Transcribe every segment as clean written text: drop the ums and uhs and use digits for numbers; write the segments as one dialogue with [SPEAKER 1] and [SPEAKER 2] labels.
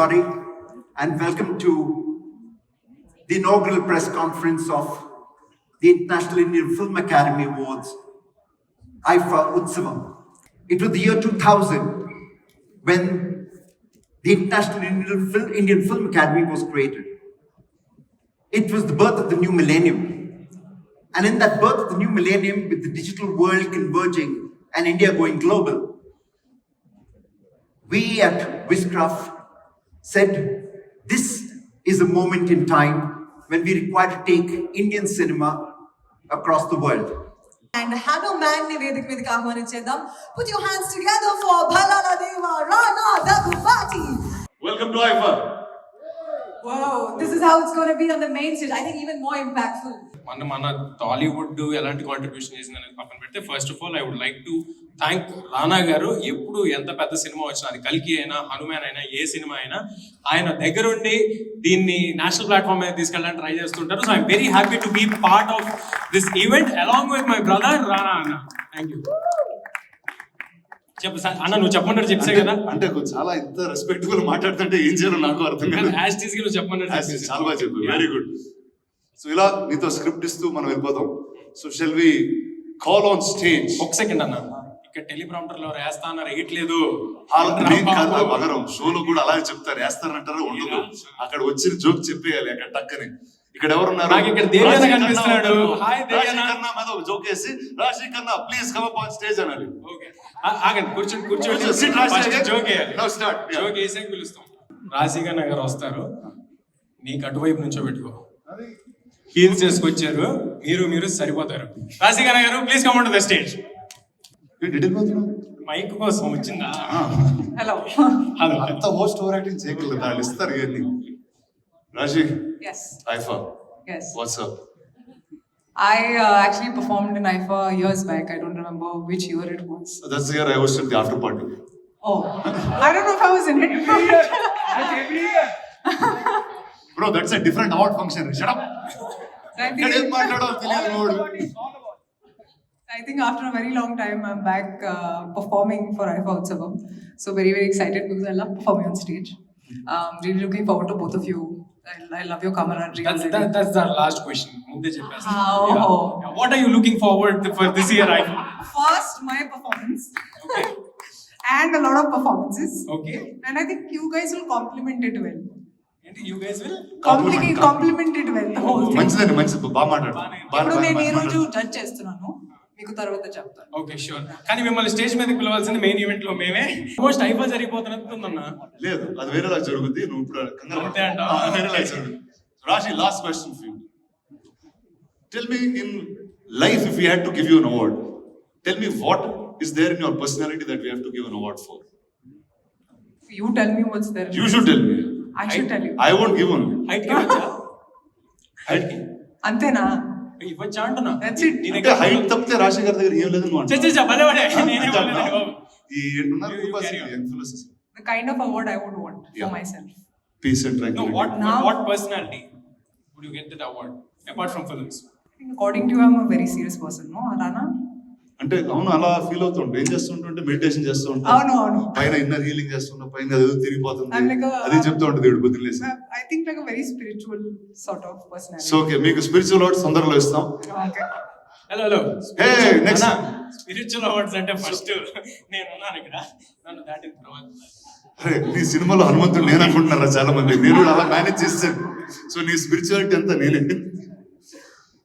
[SPEAKER 1] everybody, and welcome to the inaugural press conference of the International Indian Film Academy Awards, IFA Utsavam. It was the year 2000 when the International Indian Film Academy was created. It was the birth of the new millennium. And in that birth of the new millennium, with the digital world converging and India going global, we at Wizcraft said this is a moment in time when we require to take Indian cinema across the world.
[SPEAKER 2] And Hanuman Nivedik Midika Ahwanichedam. Put your hands together for Bhalala Deva Rana Daggubati.
[SPEAKER 3] Welcome to IFA.
[SPEAKER 2] Wow, this is how it's going to be on the main stage. I think even more impactful.
[SPEAKER 4] మన టాలీవుడ్ ఎలాంటి contribution చేసిందని పక్కన పెడితే first of all I would like to thank Rana గారు. ఎప్పుడు ఎంత పెద్ద cinema వచ్చినా, అది కల్కి అయినా హనుమాన్ అయినా ఏ సినిమా అయినా, ఆయన దగ్గరుండి దీన్ని నేషనల్ ప్లాట్ఫామ్ మీద తీసుకెళ్ళడానికి ట్రై చేస్తుంటారు. So I'm very happy to be part of this event along with my brother Rana అన్న. Thank you. చెప్పు సార్ అన్న, నువ్వు చెప్పమన్నారు చెప్పే కదా.
[SPEAKER 3] అంటే చాలా ఇంత రెస్పెక్ట్ఫుల్ మాట్లాడుతుంటే ఏం చేయాలో నాకు అర్థం కాదు.
[SPEAKER 4] నువ్వు చెప్పమన్నారు
[SPEAKER 3] చాలా బాగా చెప్పు. Very good. సో ఇలా నీతో స్క్రిప్ట్ ఇస్తూ మనం వెళ్ళిపోతాం. So shall we call on stage.
[SPEAKER 4] ఒక సెకండ్ అన్న, ఇక్కడ టెలిప్రాంప్టర్ లో వేస్తా అన్నారు, వేయట్లేదు.
[SPEAKER 3] మగరం షోలో కూడా అలాగే చెప్తారు, వేస్తారంటారు, ఉండదు. అక్కడ వచ్చిన జోక్ చెప్పేయాలి అక్కడ టక్కని. ఇక్కడ ఎవరున్నారు?
[SPEAKER 4] ఇక్కడ దేవన్న కనిపిస్తున్నాడు. హాయ్
[SPEAKER 3] దేవన్న మీద ఒక జోక్ వేసి రాశి కన్నా please come up on stage అనాలి.
[SPEAKER 4] ఓకే ఆగండి, కూర్చోండి. జోక్ వేసే పిలుస్తాం. రాశిగా నగర్ వస్తారు, నీకు అటువైపు నుంచో పెట్టుకో. హీల్స్ చేసుకొచ్చారు, మీరు సరిపోతారు. రాశిగా నగర్ please come on to the stage. Mic కోసం వచ్చిందా?
[SPEAKER 2] Hello.
[SPEAKER 3] అంత హోస్ట్ ఓవర్ యాక్టింగ్ చేయగలరు, వాళ్ళు ఇస్తారు ఇవన్నీ. రాశి.
[SPEAKER 2] Yes.
[SPEAKER 3] IFA.
[SPEAKER 2] Yes.
[SPEAKER 3] What's up?
[SPEAKER 2] I actually performed in IFA years back. I don't remember which year it was.
[SPEAKER 3] That's the year I hosted the after party.
[SPEAKER 2] Oh, I don't know if I was in it.
[SPEAKER 3] Every year. Bro, that's a different award function. Shut up.
[SPEAKER 2] I think after a very long time, I'm back performing for IFA Utsavam. So very, very excited because I love performing on stage. Really looking forward to both of you. I love your camaraderie.
[SPEAKER 4] That's the last question. Munde cheppesa.
[SPEAKER 2] Oh.
[SPEAKER 4] What are you looking forward to for this year?
[SPEAKER 2] First, my performance.
[SPEAKER 4] Okay.
[SPEAKER 2] And a lot of performances.
[SPEAKER 4] Okay.
[SPEAKER 2] And I think you guys will complement it well.
[SPEAKER 4] And you guys will
[SPEAKER 2] Complement it well. The whole thing.
[SPEAKER 3] మంచిది బాగా మాట్లాడు.
[SPEAKER 2] ఇప్పుడు నేను ఈ రోజు judge చేస్తున్నాను, మీకు తర్వాత చెప్తాను.
[SPEAKER 4] Okay sure. కానీ మిమ్మల్ని స్టేజ్ మీదకి పిలవాల్సింది మెయిన్ ఈవెంట్ లో మేమే. మోస్ట్ ఐఫా జరిగిపోతున్నట్టుందన్నా.
[SPEAKER 3] లేదు, అది వేరేలా జరుగుతుంది. నువ్వు ఇప్పుడు
[SPEAKER 4] అంతే అంట.
[SPEAKER 3] వేరేలా జరుగుతుంది. రాశి, last question for you. Tell me, in life if you had to give you an award, tell me what is there in your personality that we have to give an award for?
[SPEAKER 2] You tell me what's there.
[SPEAKER 3] You should tell me.
[SPEAKER 2] I should tell you.
[SPEAKER 3] I won't give one.
[SPEAKER 4] Height కి వచ్చా? Height కి
[SPEAKER 2] అంతేనా?
[SPEAKER 4] ఇవ్వచ్చా అంటున్నా.
[SPEAKER 2] That's it.
[SPEAKER 3] అంటే height తప్పితే రాశి గారి దగ్గర ఏం లేదు
[SPEAKER 4] చచ్చా భలేవాడే. నేనే బాలేదు.
[SPEAKER 3] ఈ influences.
[SPEAKER 2] The kind of award I would want for myself.
[SPEAKER 3] Peace and
[SPEAKER 4] No,
[SPEAKER 3] tranquility.
[SPEAKER 4] what personality would you get that award apart from films?
[SPEAKER 2] According to you, I'm a very serious person, no, Rana?
[SPEAKER 3] అంటే అవును, అలా feel అవుతుంటే ఏం చేస్తుంటే meditation చేస్తూ ఉంటా,
[SPEAKER 2] అవును
[SPEAKER 3] పైన ఇన్నర్ హీలింగ్ చేస్తున్నా, పైన అదే తిరిగిపోతుంది,
[SPEAKER 2] like
[SPEAKER 3] అది చెప్తూ ఉంటుంది దేవుడు బుద్ధిలేసి.
[SPEAKER 2] I think like a very spiritual sort of personality.
[SPEAKER 3] So okay, మీకు స్పిరిచువల్ అవార్డ్స్ తొందరలో ఇస్తాం.
[SPEAKER 2] Okay.
[SPEAKER 4] Hello
[SPEAKER 3] Hey, next.
[SPEAKER 4] Spiritual awards అంటే ఫస్ట్ నేను ఉన్నాను ఇక్కడ, నన్ను దాటిన తర్వాత.
[SPEAKER 3] అరే, నీ సినిమాలో హనుమంతుడు నేను అనుకుంటున్నారా చాలా మంది. నేను కూడా అలా మేనేజ్ చేస్తాను. సో నీ స్పిరిచువాలిటీ అంతా నేనే.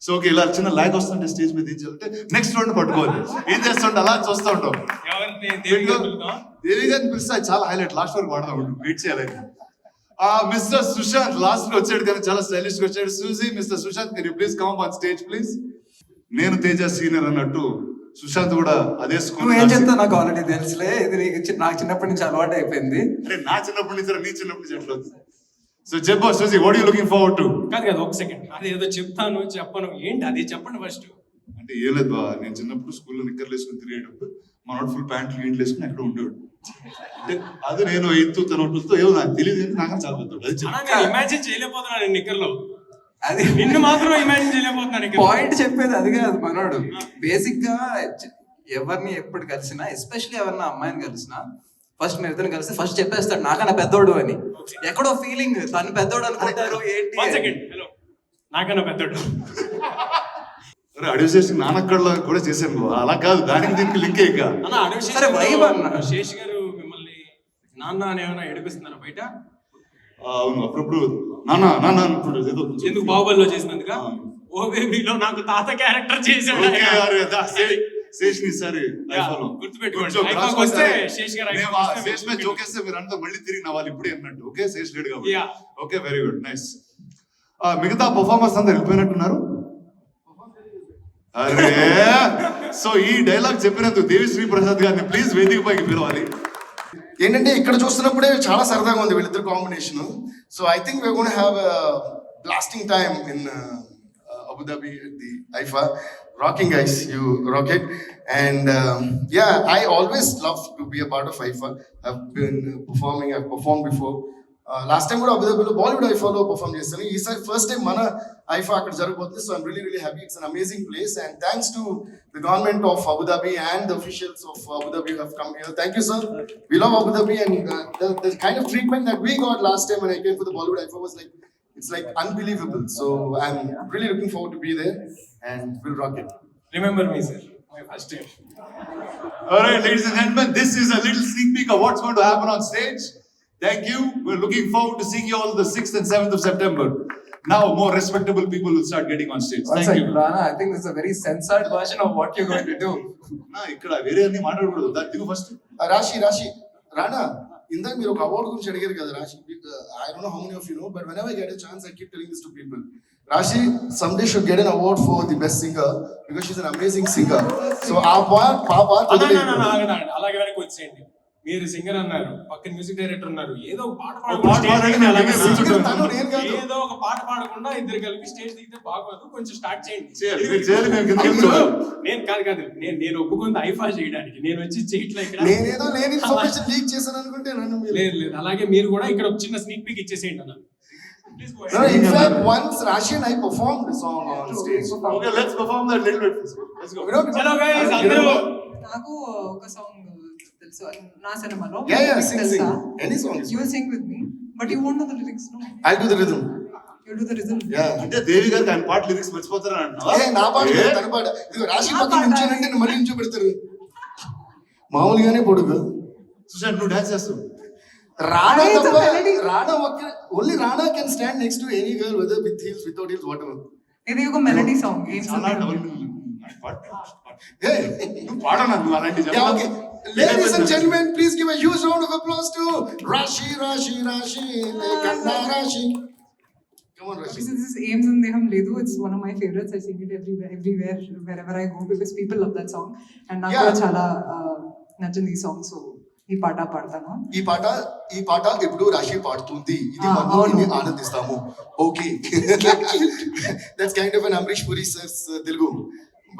[SPEAKER 3] సో ఓకే, ఇలా చిన్న లాగ్ వస్తుంటే స్టేజ్ మీద ఏం చేయాలంటే నెక్స్ట్ రౌండ్ పట్టుకోవాలి. ఏం చేస్తుంటే అలా చూస్తూ ఉంటాం. దేవి గారిని పిలిస్తే చాలా హైలైట్, లాస్ట్ వరకు వాడదాం, వెయిట్ చేయాలి. మిస్టర్ సుశాంత్ లాస్ట్ లో వచ్చాడు కానీ చాలా స్టైలిష్ గా వచ్చాడు. Suzie, mister Sushant, can you please come on stage please. నేను తేజ సీనియర్ అన్నట్టు సుశాంత్ కూడా అదే స్కూల్.
[SPEAKER 5] ఏం చెప్తా నాకు ఆల్రెడీ తెలుసులే, ఇది నాకు చిన్నప్పటి నుంచి అలవాటు అయిపోయింది.
[SPEAKER 3] అంటే నా చిన్నప్పటి నుంచి నీ చిన్నప్పటి నుంచి ఎట్లా? సో చెప్పు Suzie, what you looking forward to?
[SPEAKER 4] కాదు ఒక సెకండ్, అది ఏదో చెప్తాను చెప్పను, ఏంటి అది చెప్పండి ఫస్ట్.
[SPEAKER 3] అంటే ఏం లేదు బా, నేను చిన్నప్పుడు స్కూల్లో నిక్కర్లు వేసుకుని తిరిగేటప్పుడు మనోడు ఫుల్ ప్యాంట్లు గీంట్లు వేసుకుని ఎక్కడ ఉండేవాడు. అంటే అది నేను 8th తన 12th ఏమో నాకు తెలియదు, నాకు చాలా పెద్ద
[SPEAKER 4] ఇమాజిన్ చేయలేకపోతున్నాను నిక్కర్లో. అది నిన్ను మాత్రం ఇమాజిన్ చేయలేకపోతున్నాను.
[SPEAKER 5] పాయింట్ చెప్పేది అది కాదు మనోడు. బేసిక్ గా ఎవరిని ఎప్పుడు కలిసినా, ఎస్పెషల్లీ ఎవరిని అమ్మాయిని కలిసినా ఫస్ట్ మీరు ఇద్దరు కలిసి ఫస్ట్ చెప్పేస్తాడు నాకన్నా పెద్దోడు అని. ఎక్కడో ఫీలింగ్ తను పెద్దోడు అనుకుంటారు ఏంటి.
[SPEAKER 4] వన్ సెకండ్, హలో, నాకన్నా పెద్దోడు.
[SPEAKER 3] అరే అడివిసేషన్ నానక్కడలో కూడా చేశాను బావ. అలా కాదు, దానికి దీనికి లింకే ఇక.
[SPEAKER 4] అన్న అడవి
[SPEAKER 5] సరే, vibe అన్న.
[SPEAKER 4] శేష్ గారు మిమ్మల్ని నాన్న అని ఏమైనా ఏడిపిస్తున్నారా బయట?
[SPEAKER 3] అవును, అప్పుడప్పుడు నాన్న నాన్న అనుకుంటాడు ఏదో.
[SPEAKER 4] ఎందుకు బాహుబలిలో చేసినందుక? ఓ బేబీలో నాకు తాత క్యారెక్టర్ చేశాడు.
[SPEAKER 3] ఓకే, అరే దా, శేష్ని ఈసారి ఐఫాలో
[SPEAKER 4] గుర్తుపెట్టుకోండి.
[SPEAKER 3] కొంచెం
[SPEAKER 4] ఐఫాకి
[SPEAKER 3] cross
[SPEAKER 4] వస్తే
[SPEAKER 3] కొట్టాలి.
[SPEAKER 4] శేష్ గారు
[SPEAKER 3] నేను
[SPEAKER 4] ఐఫాకి వస్తే
[SPEAKER 3] శేష్ మీద
[SPEAKER 4] మీరు
[SPEAKER 3] జోకేస్తే మీరు అంతా మళ్ళీ తిరిగి నవ్వాలి ఇప్పుడే అన్నట్టు. ఓకే, శేష్ లేడు కాబట్టి.
[SPEAKER 4] Yeah.
[SPEAKER 3] Okay, very good, nice. మిగతా పర్ఫార్మర్స్ అందరు వెళ్ళిపోయినట్టున్నారు. అరే, సో ఈ డైలాగ్ చెప్పినందుకు దేవిశ్రీ ప్రసాద్ గారిని ప్లీజ్ వేదిక పైకి పిలవాలి.
[SPEAKER 6] ఏంటంటే ఇక్కడ చూస్తున్నప్పుడే చాలా సరదాగా ఉంది వీళ్ళిద్దరు combination. So I think we are gonna have blasting time in Abu Dhabi at the IFA. Rocking guys, you rock it. And yeah, I always love to be a part of IFA. I've been performing, I've performed before. Last time కూడా అబుదాబిలో Bollywood ఐఫాలో perform చేస్తాను. ఈసారి first time మన ఐఫా అక్కడ జరగబోతుంది. So I'm really happy. It's an amazing place and thanks to the government of Abu Dhabi and the officials of Abu Dhabi who have come here. Thank you sir. We love Abu Dhabi and the kind of treatment that we got last time when I came for the Bollywood IFA was like, it's like unbelievable. So I'm really looking forward to be there and we'll rock it.
[SPEAKER 4] Remember me sir, my first time.
[SPEAKER 3] All right, ladies and gentlemen, this is a little sneak peek of what's going to happen on stage. Thank you. We're looking forward to seeing you all the 6th and 7th of September. Now, more respectable people will start getting on stage.
[SPEAKER 5] One
[SPEAKER 3] Thank
[SPEAKER 5] second,
[SPEAKER 3] you.
[SPEAKER 5] Rana, I think this is a very censored version of what you're going to do.
[SPEAKER 3] ఇక్కడ వేరే అన్ని మాట్లాడకూడదు. దిగు first.
[SPEAKER 6] Rashi, Rana, ఇందాక మీరు ఒక award గురించి అడిగారు కదా రాశి. I don't know how many of you know, but whenever I get a chance, I keep telling this to people. Rashi someday should get an award for the best singer because she's an amazing singer. So our part
[SPEAKER 4] అలాగే వెనక్కి వచ్చేయండి. మీరు singer అన్నారు, పక్కన music director ఉన్నారు. ఏదో ఒక పాట
[SPEAKER 3] పాట
[SPEAKER 4] పాడకుండా
[SPEAKER 3] పాడండి,
[SPEAKER 4] అలాగే
[SPEAKER 3] నేను
[SPEAKER 4] కూర్చుంటాను.
[SPEAKER 6] తను నేను కాదు.
[SPEAKER 4] ఏదో ఒక పాట పాడకుండా ఇద్దరు కలిపి స్టేజ్ దిగితే బాగోదు. కొంచెం స్టార్ట్ చేయండి.
[SPEAKER 3] చేయాలి, మీరు చేయాలి, మేము కిందకి
[SPEAKER 4] ఇప్పుడు
[SPEAKER 3] వెళ్ళిపోవాలి.
[SPEAKER 4] కాదు నేను ఒప్పుకుంది ఐఫా చేయడానికి. నేను వచ్చి చేయట్లే ఇక్కడ.
[SPEAKER 6] నేనేదో లేని ఇన్ఫర్మేషన్ లీక్ చేశాను అనుకుంటే నన్ను మీరు.
[SPEAKER 4] లేదు, అలాగే మీరు కూడా ఇక్కడ ఒక చిన్న స్నీక్ పీక్ ఇచ్చేసేయండి అన్న. Please go
[SPEAKER 6] No,
[SPEAKER 4] ahead.
[SPEAKER 6] in fact, once Rashi and I performed the song on stage.
[SPEAKER 3] Okay, let's perform that little bit. Let's go.
[SPEAKER 4] Hello guys, అందరూ.
[SPEAKER 2] నాకు ఒక సాంగ్ తెలుసు నా సినిమాలో.
[SPEAKER 6] Yeah, sing. Any song is
[SPEAKER 2] You will sing with me, but you won't know the lyrics, no?
[SPEAKER 6] I'll do the rhythm.
[SPEAKER 2] You do the rhythm.
[SPEAKER 6] Yeah.
[SPEAKER 3] అంటే దేవి గారికి ఆయన పాట లిరిక్స్ మర్చిపోతారని అంటున్నావా?
[SPEAKER 6] ఏ నా పాట కాదు, తన పాట. ఇదిగో రాశి పక్కన నుంచోనంటే నన్ను మళ్ళీ నుంచో పెడతారు. మామూలుగానే పొడుగు.
[SPEAKER 3] సుశాంత్, నువ్వు డాన్స్ చేస్తావు.
[SPEAKER 6] రాణా
[SPEAKER 2] It's a
[SPEAKER 6] తప్ప
[SPEAKER 2] melody.
[SPEAKER 6] రాణా ఒక్క only Rana can stand next to any girl whether with heels without heels whatever.
[SPEAKER 2] ఇది ఒక మెలడీ సాంగ్. ఏం
[SPEAKER 3] చాలా
[SPEAKER 2] సందేహం
[SPEAKER 3] డబుల్
[SPEAKER 2] లేదు.
[SPEAKER 6] Hey.
[SPEAKER 3] నువ్వు పాడనా నువ్వు అలాంటి
[SPEAKER 6] Yeah, okay. Ladies and gentlemen, please give a huge round of applause to Rashi, Kanna Rashi. Come on, Rashi.
[SPEAKER 2] This is ఏం సందేహం లేదు. It's one of my favorites. I sing it everywhere, wherever I go because people love that song. And నాకు
[SPEAKER 6] Yeah.
[SPEAKER 2] కూడా చాలా నచ్చింది ఈ song. So ఈ పాట పాడతాను.
[SPEAKER 6] ఈ పాట ఎప్పుడు రాశి పాడుతుంది. ఇది మనం
[SPEAKER 2] అవును.
[SPEAKER 6] ఇది ఆనందిస్తాము. Okay. That's kind of an Amrish Puri sir's Telugu,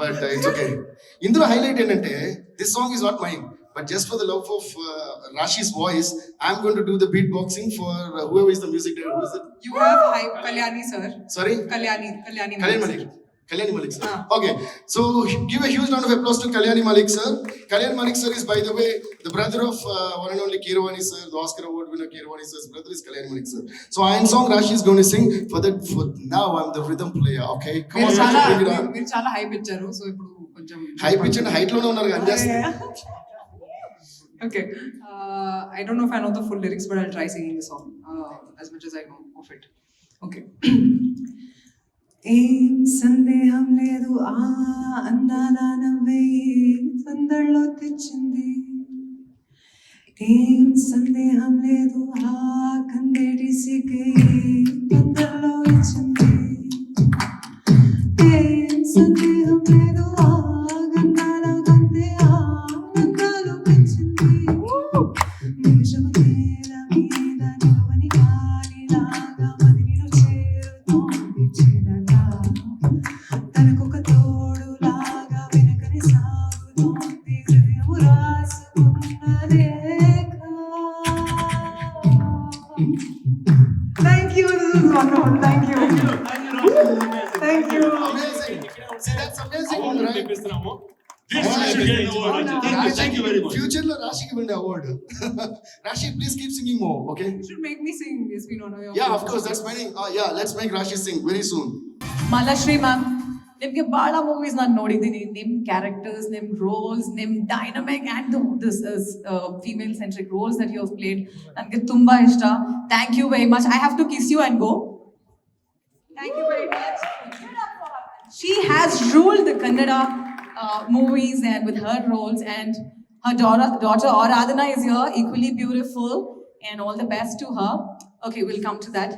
[SPEAKER 6] but it's okay. ఇందులో హైలైట్ ఏంటంటే this song is not mine, but just for the love of Rashi's voice, I'm going to do the beatboxing for whoever is the music director. Who is it?
[SPEAKER 2] You have hype Kalyani sir.
[SPEAKER 6] Sorry?
[SPEAKER 2] Kalyani
[SPEAKER 6] Kalyani Malik sir. Okay, so give a huge round of applause to Kalyani Malik sir. Kalyani Malik sir is, by the way, the brother of one and only Keeravani sir, the Oscar award winner Keeravani sir's brother is Kalyani Malik sir. So Iron Song Rashi is going to sing for now I'm the rhythm player. Okay, come on Rashi, bring it on.
[SPEAKER 2] మీరు చాలా hype ఇచ్చారు. So ఇప్పుడు కొంచెం
[SPEAKER 6] hype ఇచ్చిన height లోనే ఉన్నారు కదా just.
[SPEAKER 2] Okay. I don't know if I know the full lyrics, but I'll try singing the song as much as I know of it. Okay. ఏం సందేహం లేదు ఆ అందాల నవ్వే సందడిలో తెచ్చింది. ఏం సందేహం లేదు ఆ కందేటి సిగ్గే తొందరలో ఇచ్చింది. ఏం సందేహం లేదు ఆ గంధాల గంతే ఆనందాలు పెంచింది. నిమిషం నేల మీద నిలవని గాలిలాగా మదిలో చేరుతోంది చిరగా. తనకొక తోడులాగా వెనకని సాగుతోంది హృదయము రాసుకున్న రేఖ. Thank you. This is wonderful. Thank you. Thank you.
[SPEAKER 6] Amazing. See, that's amazing, right?
[SPEAKER 4] తెప్పిస్తున్నాము.
[SPEAKER 6] Yeah.
[SPEAKER 3] should get the award. Thank you very much.
[SPEAKER 6] Future lo Rashi ki win award. Rashi, please keep singing more, okay?
[SPEAKER 2] You should make me sing. It's been one of your
[SPEAKER 6] Yeah, of course. That's many. Yeah, let's make Rashi sing very soon.
[SPEAKER 2] Malashri ma'am, ನಿಮ್ಗೆ ಬಹಳ movies ನಾನು ನೋಡಿದ್ದೀನಿ. ನಿಮ್ characters, ನಿಮ್ roles, ನಿಮ್ dynamic and this female centric roles that you have played ನನಗೆ ತುಂಬಾ ಇಷ್ಟ. Thank you very much. I have to kiss you and go. Thank you very much. She has ruled the Kannada movies and with her roles, and her daughter Aradhana is here, equally beautiful, and all the best to her. Okay, we'll come to that.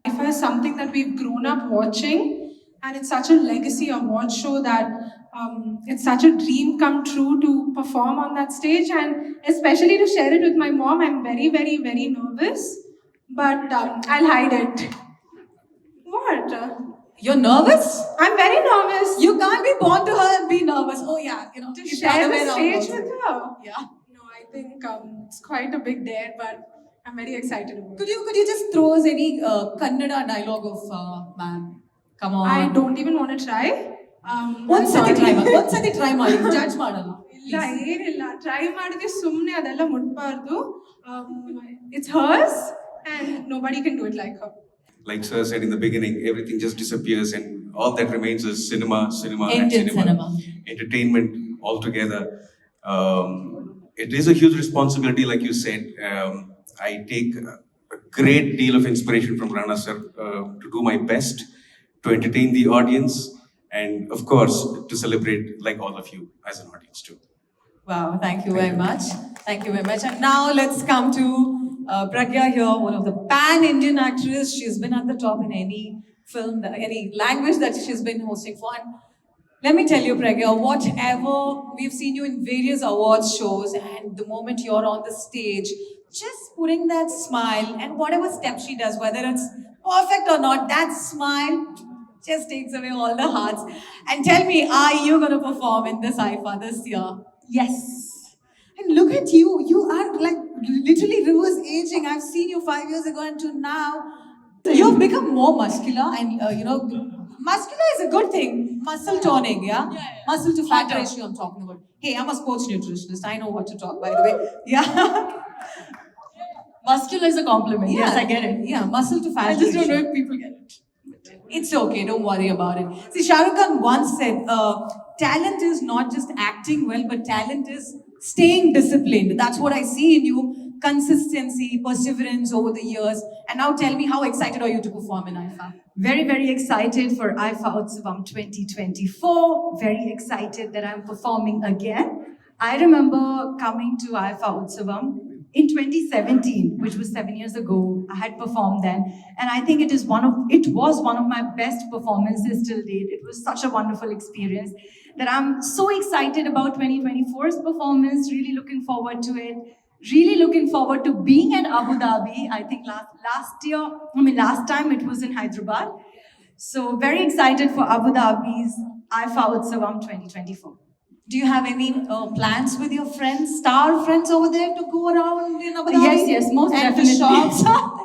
[SPEAKER 7] Haifa is something that we've grown up watching, and it's such a legacy award show that it's such a dream come true to perform on that stage, and especially to share it with my mom. I'm very, very, very nervous, but I'll hide it. What?
[SPEAKER 2] You're nervous?
[SPEAKER 7] I'm very nervous
[SPEAKER 2] You can't be born to her and be nervous. Oh yeah, you know,
[SPEAKER 7] to
[SPEAKER 2] it's
[SPEAKER 7] share
[SPEAKER 2] other
[SPEAKER 7] the
[SPEAKER 2] way around
[SPEAKER 7] stage
[SPEAKER 2] also.
[SPEAKER 7] with her.
[SPEAKER 2] Yeah.
[SPEAKER 7] No, I think it's quite a big dare, but I'm very excited about it.
[SPEAKER 2] Could you just throw us any Kannada dialogue of ma'am? Come on.
[SPEAKER 7] I don't even want to try.
[SPEAKER 2] ಒಂದ್ಸತಿ try ಮಾಡಿ. ಒಂದ್ಸತಿ try ಮಾಡಿ. Judge ಮಾಡಲ್ಲ.
[SPEAKER 7] ಇಲ್ಲ ಏನಿಲ್ಲ try ಮಾಡಿದ್ರೆ ಸುಮ್ಮನೆ ಅದೆಲ್ಲ ಮುಟ್ಬಾರ್ದು. It's hers and nobody can do it like her.
[SPEAKER 8] Like sir said in the beginning, everything just disappears and all that remains is cinema, and
[SPEAKER 2] Indian cinema.
[SPEAKER 8] entertainment altogether. It is a huge responsibility, like you said. I take a great deal of inspiration from Rana sir to do my best to entertain the audience and of course to celebrate like all of you as an audience too.
[SPEAKER 2] Wow, thank you very much. Thank you very much. And now let's come to Pragya here, one of the pan-Indian actors. She's been at the top in any film, any language that she's been hosting for. And let me tell you, Pragya, whatever, we've seen you in various awards shows, and the moment you're on the stage, just putting that smile and whatever step she does, whether it's perfect or not, that smile just takes away all the hearts. And tell me, are you going to perform in this IFA this year?
[SPEAKER 9] Yes.
[SPEAKER 2] And look at you. You are like literally reverse aging. I've seen you 5 years ago and to now. You've become more muscular and, muscular is a good thing. Muscle toning, yeah? Muscle to fat ratio I'm talking about. Hey, I'm a sports nutritionist. I know what to talk, by the way. Yeah.
[SPEAKER 9] Muscular is a compliment. Yes, I get it.
[SPEAKER 2] Yeah, muscle to fat
[SPEAKER 9] I just don't
[SPEAKER 2] ratio.
[SPEAKER 9] know if people get it.
[SPEAKER 2] It's okay, don't worry about it. See, Shah Rukh Khan once said, talent is not just acting well, but talent is staying disciplined. That's what I see in you. Consistency, perseverance over the years. And now tell me, how excited are you to perform in IFA?
[SPEAKER 9] Very, very excited for IFA Utsavam 2024. Very excited that I'm performing again. I remember coming to IFA Utsavam in 2017, which was 7 years ago. I had performed then, and I think it was one of my best performances till date. It was such a wonderful experience that I'm so excited about 2024's performance. Really looking forward to it. Really looking forward to being in Abu Dhabi. I think last time it was in Hyderabad. So very excited for Abu Dhabi's IFA Utsavam 2024.
[SPEAKER 2] Do you have any plans with your friends, star friends over there to go around in Abu Dhabi?
[SPEAKER 9] Yes, most
[SPEAKER 2] and
[SPEAKER 9] definitely.
[SPEAKER 2] To shop?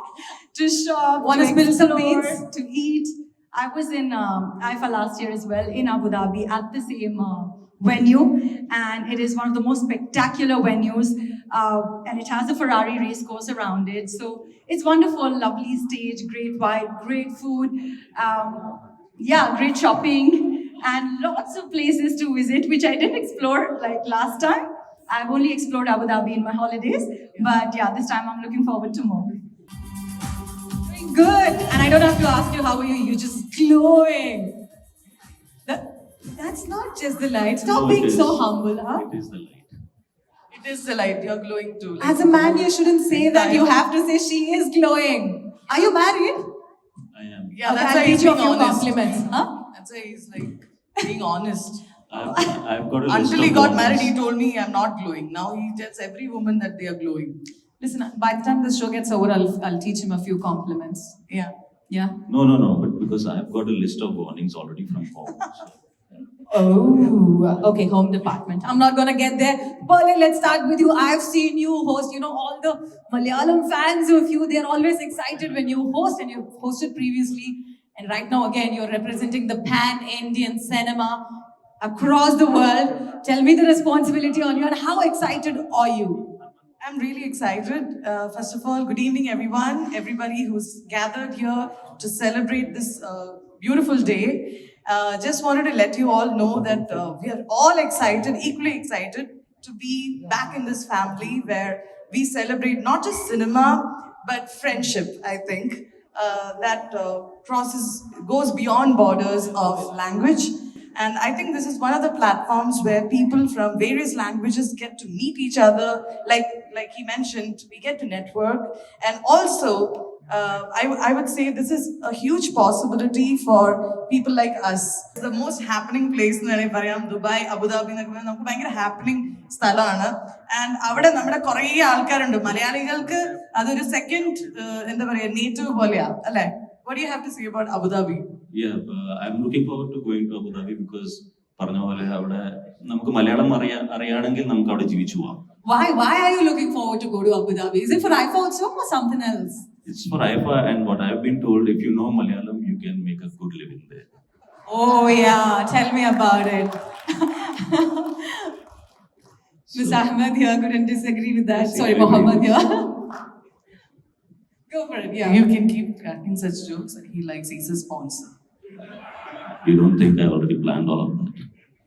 [SPEAKER 9] To shop,
[SPEAKER 2] Want to
[SPEAKER 9] to
[SPEAKER 2] spill some
[SPEAKER 9] explore,
[SPEAKER 2] beans?
[SPEAKER 9] to eat. I was in IFA last year as well in Abu Dhabi at the same venue, and it is one of the most spectacular venues, and it has a Ferrari race course around it. So it's wonderful, lovely stage, great vibe, great food, great shopping, and lots of places to visit, which I didn't explore like last time. I've only explored Abu Dhabi in my holidays, but yeah, this time I'm looking forward to more.
[SPEAKER 2] Good. And I don't have to ask you how are you. You're just glowing. That's not just the light. Stop being so humble, huh?
[SPEAKER 10] It is the light.
[SPEAKER 9] It is the light. You're glowing too.
[SPEAKER 2] As a man, you shouldn't say that. You have to say she is glowing. Are you married?
[SPEAKER 10] I am.
[SPEAKER 9] Yeah,
[SPEAKER 2] Okay,
[SPEAKER 9] that's
[SPEAKER 2] I'll
[SPEAKER 9] why
[SPEAKER 2] teach
[SPEAKER 9] he's
[SPEAKER 2] you a
[SPEAKER 9] being
[SPEAKER 2] few
[SPEAKER 9] honest.
[SPEAKER 2] compliments. Huh?
[SPEAKER 9] That's why he's like being honest.
[SPEAKER 10] I've got a list
[SPEAKER 9] Until he
[SPEAKER 10] of
[SPEAKER 9] got
[SPEAKER 10] bonus.
[SPEAKER 9] married, he told me I'm not glowing. Now he tells every woman that they are glowing.
[SPEAKER 2] Listen, by the time this show gets over, I'll teach him a few compliments.
[SPEAKER 9] Yeah.
[SPEAKER 2] Yeah.
[SPEAKER 10] No, but because I've got a list of warnings already from home. So,
[SPEAKER 2] Oh, okay, home department. I'm not gonna get there. Berlin, let's start with you. I've seen you host, all the Malayalam fans of you, they're always excited when you host, and you've hosted previously. And right now, again, you're representing the pan-Indian cinema. across the world. Tell me the responsibility on you and how excited are you?
[SPEAKER 11] I'm really excited. First of all, good evening, everyone. Everybody who's gathered here to celebrate this beautiful day. Just wanted to let you all know that we are all excited, equally excited, to be back in this family where we celebrate not just cinema but friendship. I think that goes beyond borders of language. And I think this is one of the platforms where people from various languages get to meet each other. Like he mentioned, we get to network. And also, I would say this is a huge possibility for people like us. The most happening place in Dubai, Abu Dhabi, it's a happening സ്ഥലമാണ്. And അവിടെ നമ്മുടെ കുറേ ആൾക്കാരുണ്ട്. മലയാളികൾക്ക് അതൊരു second എന്താ പറയാ native പോലെയാ അല്ലേ? What do you have to say about Abu Dhabi?
[SPEAKER 10] Yeah, I'm looking forward to going to Abu Dhabi because പറഞ്ഞ പോലെ അവിടെ നമുക്ക് മലയാളം അറിയാണെങ്കിൽ നമുക്ക് അവിടെ ജീവിച്ചു പോവാം.
[SPEAKER 2] Why are you looking forward to go to Abu Dhabi? Is it for IFA also or something else?
[SPEAKER 10] It's for IFA, and what I've been told, if you know Malayalam, you can make a good living there.
[SPEAKER 2] Oh yeah, tell me about it. Miss Ahmed here couldn't disagree with that. Sorry, Mohammed here. Go for it, yeah.
[SPEAKER 11] You can keep cracking such jokes and he likes, he's a sponsor.
[SPEAKER 10] You don't think I already planned all of that?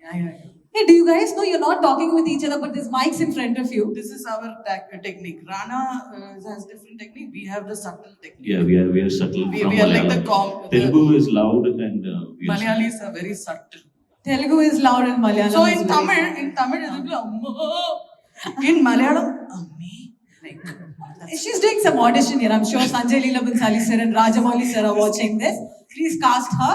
[SPEAKER 11] Yeah.
[SPEAKER 2] Hey, do you guys know you're not talking with each other, but there's mics in front of you?
[SPEAKER 11] This is our technique. Rana has different technique. We have the subtle technique.
[SPEAKER 10] Yeah, we are subtle from
[SPEAKER 11] We are like the
[SPEAKER 10] Malayalam. Telugu is loud and we are
[SPEAKER 11] Malayalis are very subtle.
[SPEAKER 2] Telugu is loud and Malayalam
[SPEAKER 11] So
[SPEAKER 2] is
[SPEAKER 11] in
[SPEAKER 2] very
[SPEAKER 11] Tamil it will be Amma. In Malayalam, Ammi. Like
[SPEAKER 2] She's doing some audition here. I'm sure Sanjay Leela Bansali sir and Rajamouli sir are watching this. Please cast her.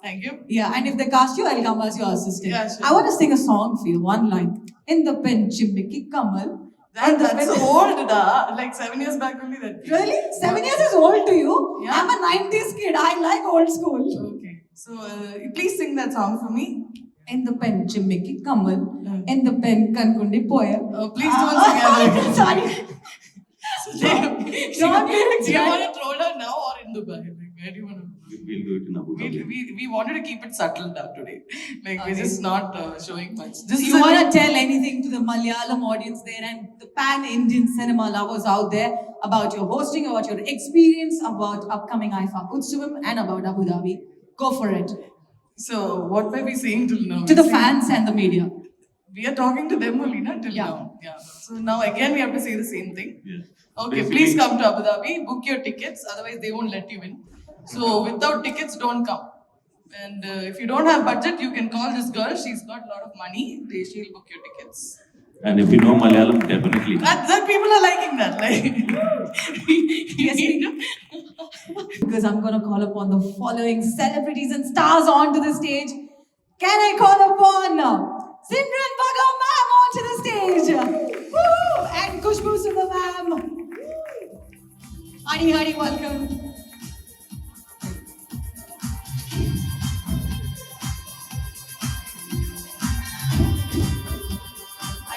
[SPEAKER 11] thank you.
[SPEAKER 2] Yeah, and if they cast you, I'll come as your assistant.
[SPEAKER 11] Yeah, sure.
[SPEAKER 2] I want to sing a song for you, one line. In the pen, Chimmiki Kamal.
[SPEAKER 11] That's old, da. Like 7 years back only that.
[SPEAKER 2] Really? 7 years is old to you?
[SPEAKER 11] Yeah.
[SPEAKER 2] I'm a 90s kid. I like old school.
[SPEAKER 11] Okay. So please sing that song for me.
[SPEAKER 2] In the pen, Chimmiki Kamal. In the pen, Kankundi Poem.
[SPEAKER 11] Please don't sing it.
[SPEAKER 2] Sorry. Don't lyrics,
[SPEAKER 11] Do you
[SPEAKER 2] right?
[SPEAKER 11] want to troll her now or in Dubai? Like, where do you want to?
[SPEAKER 10] We'll do it in Abu Dhabi.
[SPEAKER 11] We wanted to keep it subtle now today. Like we're just not showing much. This
[SPEAKER 2] You want to tell anything to the Malayalam audience there and the pan-Indian cinema lovers out there about your hosting, about your experience, about upcoming IFA Utsavam and about Abu Dhabi? Go for it.
[SPEAKER 11] So what were we saying till now?
[SPEAKER 2] To the fans and the media.
[SPEAKER 11] We are talking to them only, not till
[SPEAKER 2] Yeah.
[SPEAKER 11] now. Yeah. So now again we have to say the same thing.
[SPEAKER 10] Yeah.
[SPEAKER 11] Okay,
[SPEAKER 10] Basically-
[SPEAKER 11] please come to Abu Dhabi, book your tickets, otherwise they won't let you in. So without tickets, don't come. And if you don't have budget, you can call this girl. She's got a lot of money. She'll book your tickets.
[SPEAKER 10] And if you know Malayalam, definitely.
[SPEAKER 11] That people are liking that. Like,
[SPEAKER 2] Yes, because I'm going to call upon the following celebrities and stars onto the stage. Can I call upon Simran Bhagat ma'am onto the stage? Woo! And Khushbu Subha ma'am. Hari, welcome.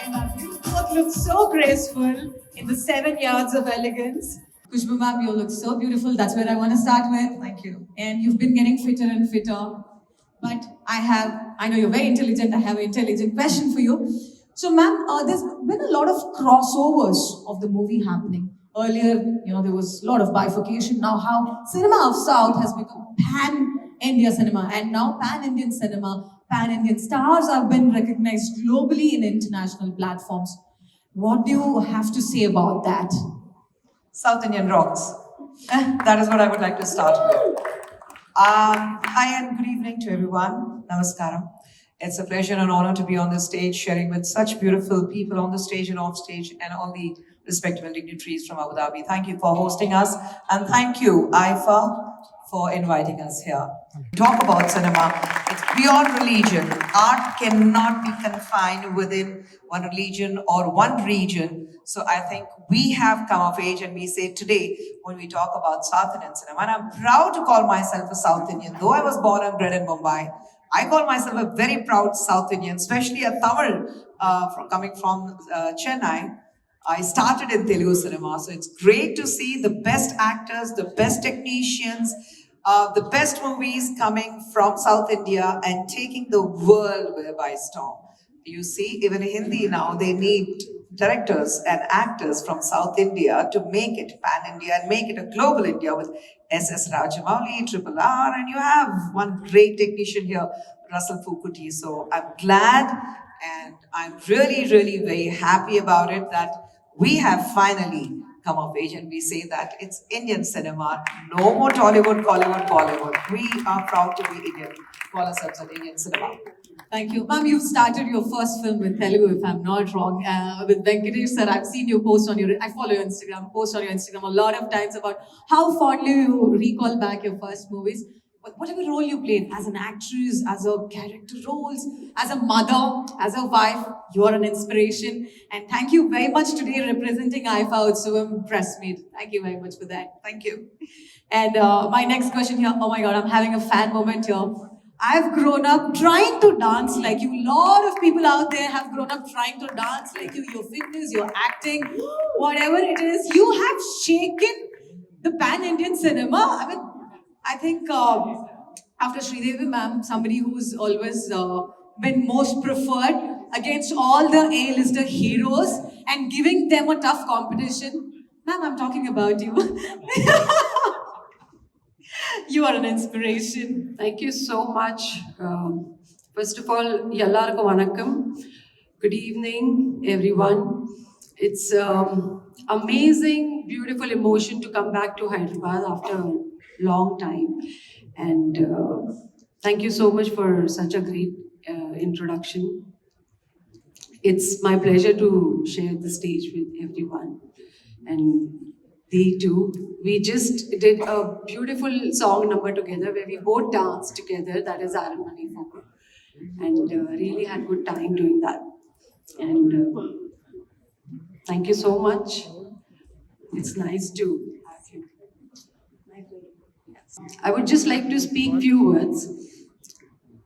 [SPEAKER 2] I love you. Both look so graceful in the 7 yards of elegance. Khushbu ma'am, you look so beautiful. That's where I want to start with.
[SPEAKER 11] thank you.
[SPEAKER 2] And you've been getting fitter and fitter. But I know you're very intelligent. I have an intelligent question for you. So ma'am, there's been a lot of crossovers of the movie happening. Earlier, there was a lot of bifurcation. Now how Cinema of South has become pan-India cinema. And now pan-Indian cinema, pan-Indian stars have been recognized globally in international platforms. What do you have to say about that?
[SPEAKER 12] South Indian rocks. That is what I would like to start with. Hi and good evening to everyone. Namaskaram. It's a pleasure and honor to be on this stage, sharing with such beautiful people on the stage and off stage, and all the respectable dignitaries from Abu Dhabi. Thank you for hosting us, and thank you, IFA, for inviting us here. Talk about cinema. It's beyond religion. Art cannot be confined within one religion or one region. So I think we have come of age, and we say today when we talk about South Indian cinema, and I'm proud to call myself a South Indian, though I was born and bred in Mumbai. I call myself a very proud South Indian, especially a Tamil coming from Chennai. I started in Telugu cinema, so it's great to see the best actors, the best technicians, The best movies coming from South India and taking the world by storm. You see, even Hindi now, they need directors and actors from South India to make it pan-India and make it a global India with S.S. Rajamouli, Triple R, and you have one great technician here, Russell Fukuti. So I'm glad and I'm really, really very happy about it that we have finally come of age and we say that it's Indian cinema. No more Tollywood, Collywood, Bollywood. We are proud to be Indian. Call ourselves an Indian cinema.
[SPEAKER 2] Thank you. Ma'am, you've started your first film with Telugu, if I'm not wrong, with Venkatesh sir. I've seen you post on I follow your Instagram, post on your Instagram a lot of times about how fondly you recall back your first movies. But whatever role you played, as an actress, as a character roles, as a mother, as a wife, you are an inspiration. And thank you very much today representing IFA Utsavam press meet. Thank you very much for that.
[SPEAKER 12] Thank you.
[SPEAKER 2] And my next question here, oh my God, I'm having a fan moment here. I've grown up trying to dance like you. A lot of people out there have grown up trying to dance like you. Your fitness, your acting, whatever it is, you have shaken the pan-Indian cinema. I mean, I think after Sridevi ma'am, somebody who's always been most preferred against all the A-lister heroes and giving them a tough competition. Ma'am, I'm talking about you. You are an inspiration.
[SPEAKER 13] Thank you so much. First of all, Yallarku Vanakkam. Good evening, everyone. It's amazing, beautiful emotion to come back to Hyderabad after a long time. And thank you so much for such a great introduction. It's my pleasure to share the stage with everyone. And they too. We just did a beautiful song number together where we both danced together. That is Aranmani Folk. And really had good time doing that. And thank you so much. It's nice to have you. I would just like to speak few words.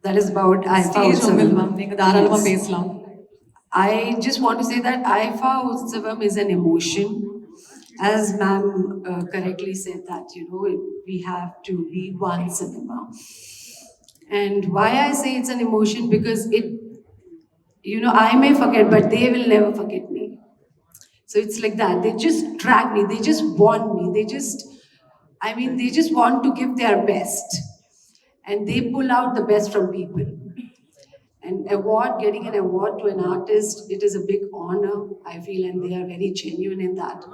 [SPEAKER 13] That is about IFA Utsavam. I just want to say that IFA Utsavam is an emotion. As ma'am correctly said that, we have to be one cinema. And why I say it's an emotion, because I may forget, but they will never forget me. So it's like that. They just drag me. They just want me. They just want to give their best. And they pull out the best from people. And getting an award to an artist, it is a big honor, I feel, and they are very genuine in that.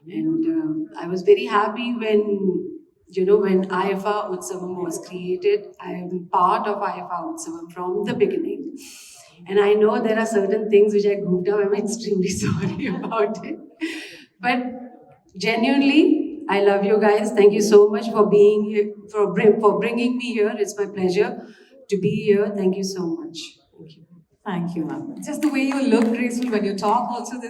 [SPEAKER 13] And I was very happy when IFA Utsavam was created. I am part of IFA Utsavam from the beginning. And I know there are certain things which I goofed up. I'm extremely sorry about it. But genuinely, I love you guys. Thank you so much for being here, for bringing me here. It's my pleasure to be here. Thank you so much. Thank you.
[SPEAKER 2] Thank you, ma'am. Just the way you look graceful when you talk, also the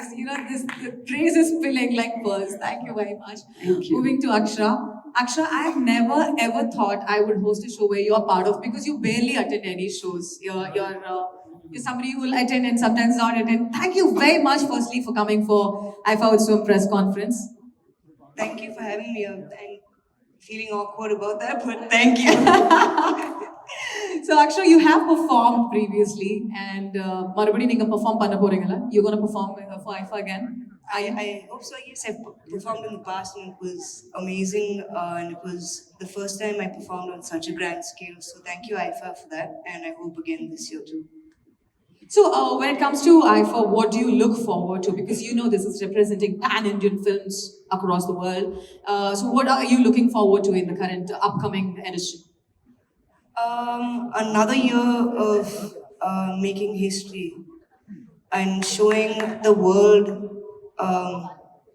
[SPEAKER 2] praise is spilling like pearls. Thank you very much.
[SPEAKER 13] Thank you.
[SPEAKER 2] Moving to Akshara. Akshara, I have never ever thought I would host a show where you are part of, because you barely attend any shows. You're somebody who will attend and sometimes not attend. Thank you very much, firstly, for coming for IFA Utsavam press conference.
[SPEAKER 14] Thank you for having me. I'm feeling awkward about that, but thank you.
[SPEAKER 2] So Akshara, you have performed previously, and marubadi neenga perform panna poringala. You're going to perform for IFA again?
[SPEAKER 14] I hope so. Yes, I performed in the past and it was amazing. And it was the first time I performed on such a grand scale. So thank you, IFA, for that. And I hope again this year too.
[SPEAKER 2] So when it comes to IFA, what do you look forward to? Because this is representing pan-Indian films across the world. So what are you looking forward to in the current upcoming edition?
[SPEAKER 14] Another year of making history and showing the world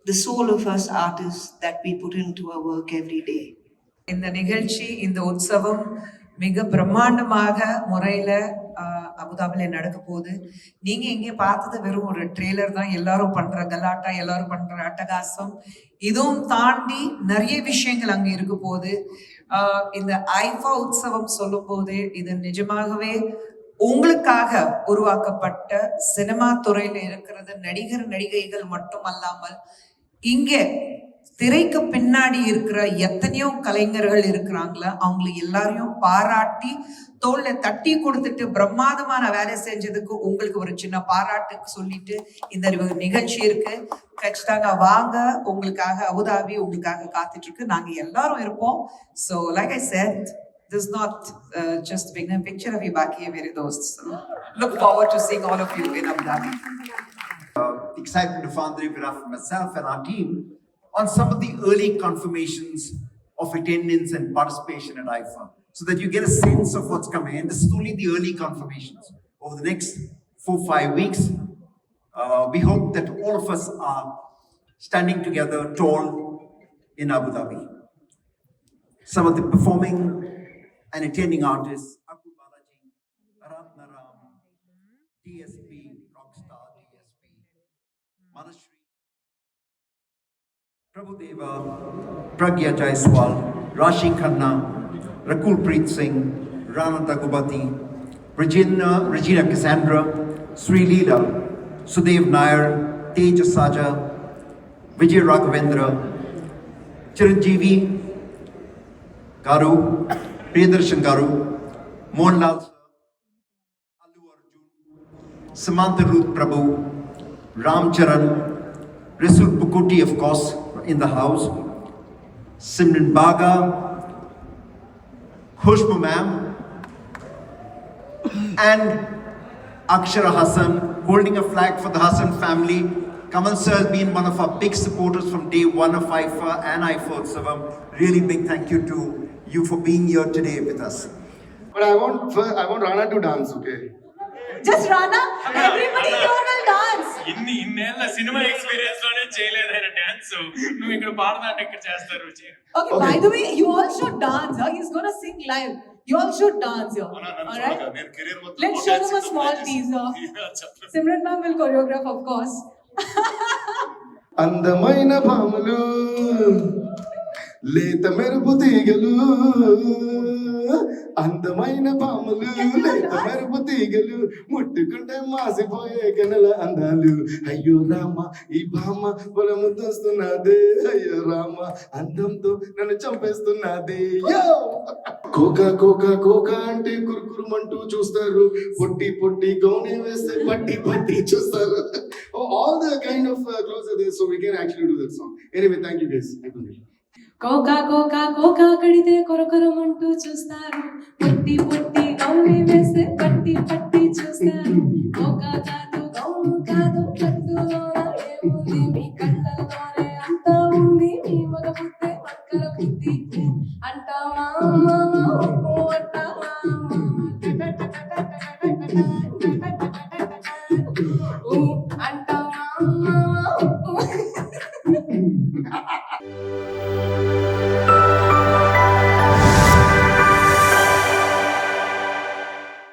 [SPEAKER 14] the soul of us artists that we put into our work every day.
[SPEAKER 12] இந்த நிகழ்ச்சி, இந்த உற்சவம் மிக பிரம்மாண்டமாக முறையில் அபுதாபியில் நடக்க போகுது. நீங்க இங்கே பார்த்தது வெறும் ஒரு ட்ரெய்லர் தான். எல்லாரும் பண்ற கலாட்டா, எல்லாரும் பண்ற அட்டகாசம், இதுவும் தாண்டி நிறைய விஷயங்கள் அங்கே இருக்க போகுது. இந்த ஐஃபா உற்சவம் சொல்லும் போது இது நிஜமாகவே உங்களுக்காக உருவாக்கப்பட்ட சினிமா துறையில இருக்கிறது நடிகர் நடிகைகள் மட்டும் அல்லாமல் இங்கே திரைக்கு பின்னாடி இருக்கிற எத்தனையோ கலைஞர்கள் இருக்கிறாங்கள, அவங்களை எல்லாரையும் பாராட்டி தோல்ல தட்டி கொடுத்துட்டு பிரம்மாதமான வேலை செஞ்சதுக்கு உங்களுக்கு ஒரு சின்ன பாராட்டு சொல்லிட்டு இந்த நிகழ்ச்சி இருக்கு. கச்சிதாங்க வாங்க, உங்களுக்காக அபுதாபி உங்களுக்காக காத்துட்டு இருக்கு. நாங்க எல்லாரும் இருப்போம். So like I said, this is not just being a picture of you back here, very those. Look forward to seeing all of you in Abu Dhabi.
[SPEAKER 1] Excited to Fandri Viraf, myself and our team on some of the early confirmations of attendance and participation at IFA, so that you get a sense of what's coming. And this is only the early confirmations. Over the next 4-5 weeks, we hope that all of us are standing together tall in Abu Dhabi. Some of the performing and attending artists: Akku Balaji, Aradhana Ram, DSP, Rockstar DSP, Manashri, Prabhudeva, Pragya Jaiswal, Rashi Khanna, Rakul Preet Singh, Rana Dagubati, Regina Cassandra, Sri Leela, Sudev Nair, Tej Asaja, Vijay Raghavendra, Chiranjeevi Garu, Priyadarshan Garu, Mohanlal Sir, Allu Arjun, Samantha Ruth Prabhu, Ram Charan, Rasul Pukuti, of course, in the house, Simran Baga, Khushbu ma'am, and Akshara Hassan, holding a flag for the Hassan family. Kamal sir has been one of our big supporters from day one of IFA and IFA Utsavam. Really big thank you to you for being here today with us.
[SPEAKER 6] But I want Rana to dance, okay?
[SPEAKER 2] Just Rana, everybody here will dance.
[SPEAKER 4] ఇన్నేళ్ళ cinema experience లోనే చేయలేదు ఆయన dance. నువ్వు ఇక్కడ పాడదాంటే ఇక్కడ చేస్తారు.
[SPEAKER 2] Okay, by the way, you all should dance. He's gonna sing live. You all should dance here. Alright? Let's show them a small teaser. Simran ma'am will choreograph, of course.
[SPEAKER 6] అందమైన భామలు, లేత మెరుపు తీగలు, అందమైన భామలు, లేత మెరుపు తీగలు, ముట్టుకుంటే మాసిపోయే కనుల అందాలు. అయ్యో రామ, ఈ భామ పొలము తోస్తున్నదే, అయ్యో రామ, అందంతో నన్ను చంపేస్తున్నదే. కోకా కోకా కోకా అంటే కురుకురుమంటూ చూస్తారు, పొట్టి పొట్టి గౌని వేస్తే పట్టి పట్టి చూస్తారు. All the kind of clothes are there, so we can actually do that song. Anyway, thank you guys.
[SPEAKER 13] కోకా కోకా కోకా కడితే కొరకొరమంటూ చూస్తారు, పొట్టి పొట్టి గౌని వేస్తే పట్టి పట్టి చూస్తారు. కోకా కాదు గౌను కాదు, కట్టులోన ఏముంది, మీ కళ్ళల్లోనే అంతా ఉంది, మీ మగ బుద్ధే మక్కర బుద్ధి అంటావా